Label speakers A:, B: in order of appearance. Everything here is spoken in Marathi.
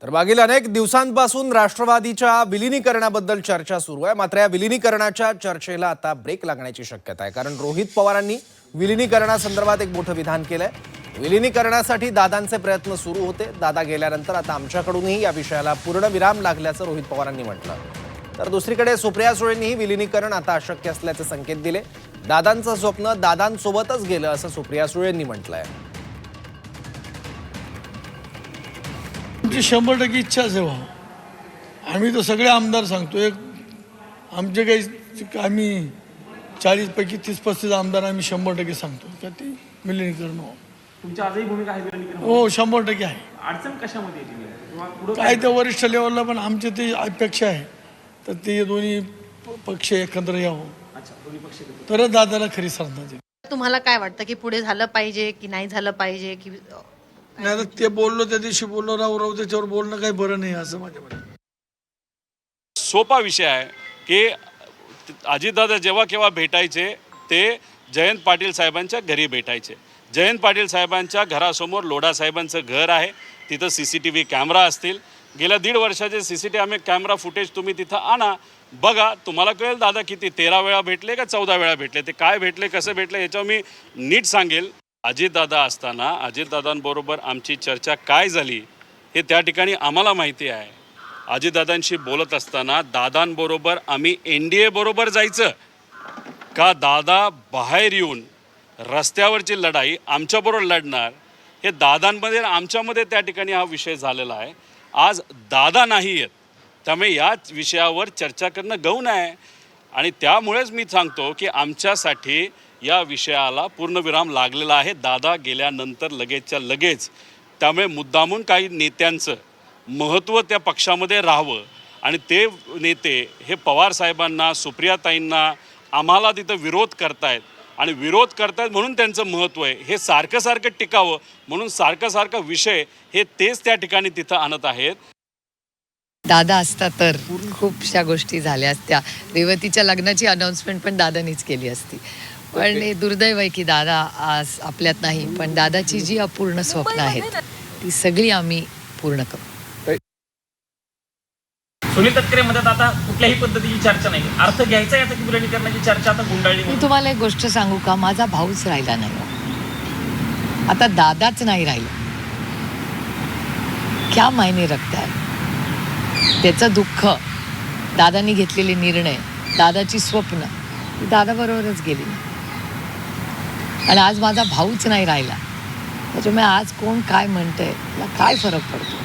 A: तर मागील अनेक दिवसांपासून राष्ट्रवादीच्या विलीनीकरणाबद्दल चर्चा सुरू आहे। मात्र या विलीनीकरणाच्या चर्चेला आता ब्रेक लागण्याची शक्यता आहे, कारण रोहित पवारांनी विलीनीकरणासंदर्भात एक मोठं विधान केलंय। विलीनीकरणासाठी दादांचे प्रयत्न सुरू होते, दादा गेल्यानंतर आता आमच्याकडूनही या विषयाला पूर्णविराम लागल्याचं रोहित पवारांनी म्हटलं। तर दुसरीकडे सुप्रिया सुळेंनीही विलीनीकरण आता अशक्य असल्याचे संकेत दिले। दादांचं स्वप्न दादांसोबतच गेलं असं सुप्रिया सुळेंनी म्हटलंय।
B: 100% इच्छाच आहे भाऊ। आम्ही तर सगळे आमदार सांगतो, एक आमचे काही आम्ही 40 पैकी 30-35 आमदार आम्ही 100% सांगतो का ते विलीनीकरण हो।
C: तुमची आजही भूमिका आहे विलीनीकरण
B: हो 100% आहे।
C: अडचण कशामध्ये येते
B: काय तर वरिष्ठ लेवलला पण आमची ते अपेक्षा आहे, तर ते दोन्ही पक्ष एकत्र यावं।
C: अच्छा, दोन्ही पक्ष
B: तरच दादाला खरी श्रद्धांजली।
D: तुम्हाला काय वाटतं की पुढे झालं पाहिजे की नाही झालं पाहिजे की
B: नाही आता ते बोललो, त्या दिवशी बोललो राव त्याच्यावर बोलणं काही बरं नाही असं माझ्या मते।
E: सोपा विषय आहे की अजितदादा जेव्हा केव्हा भेटायचे ते जयंत पाटील साहेबांच्या घरी भेटायचे। जयंत पाटील साहेबांच्या घरासमोर लोढा साहेबांचं घर आहे, तिथं CCTV कॅमेरा असतील। गेल्या 1.5 वर्षाचे CCTV कॅमेरा फुटेज तुम्ही तिथं आणा, बघा, तुम्हाला कळेल दादा किती 13 वेळा भेटले का 14 वेळा भेटले, ते काय भेटले कसं भेटले याच्यावर मी नीट सांगेल। अजितदादा असताना अजितदादांबरोबर आमची चर्चा काय झाली हे त्या ठिकाणी आम्हाला माहिती आहे। अजितदादांशी बोलत असताना दादांबरोबर आम्ही NDA बरोबर जायचं का दादा बाहेर येऊन रस्त्यावरची लढाई आमच्याबरोबर लढणार, हे दादांमध्ये आमच्यामध्ये त्या ठिकाणी हा विषय झालेला आहे। आज दादा नाही आहेत, त्यामुळे याच विषयावर चर्चा करणं गौण आहे आणि त्यामुळेच मी सांगतो की आमच्यासाठी या विषयाला पूर्णविराम लागलेला आहे दादा गेल्यानंतर लगेचच्या लगेच। त्यामुळे मुद्दामून काही नेत्यांचं महत्त्व त्या पक्षामध्ये राहावं आणि ते नेते हे पवार साहेबांना, सुप्रियाताईंना, आम्हाला तिथं विरोध करतायत आणि विरोध करतायत म्हणून त्यांचं महत्त्व आहे हे सारखं सारखं टिकावं म्हणून सारखं विषय हे तेच त्या ठिकाणी तिथं आणत आहेत।
F: दादा असता तर खूपशा गोष्टी झाल्या असत्या। रेवतीच्या लग्नाची अनाउन्समेंट पण दादानीच केली असती, पण हे दुर्दैव आहे की दादा आज आपल्यात नाही। पण दादाची जी अपूर्ण स्वप्न आहेत ती सगळी आम्ही पूर्ण करू।
C: सुनील तटकरे म्हणतात आता कुठल्याही पद्धतीची चर्चा नाही, अर्थ घ्यायचा याचा की विलीनीकरणाची चर्चा आता गुंडाळली।
F: मी तुम्हाला एक गोष्ट सांगू का, माझा भाऊच राहिला नाही, आता दादाच नाही राहिला, क्या मायने रखता है। त्याचं दुःख, दादांनी घेतलेले निर्णय, दादाची स्वप्न दादा बरोबरच गेली आणि आज माझा भाऊच नाही राहिला, त्याच्यामुळे आज कोण काय म्हणतंय मला काय फरक पडतो।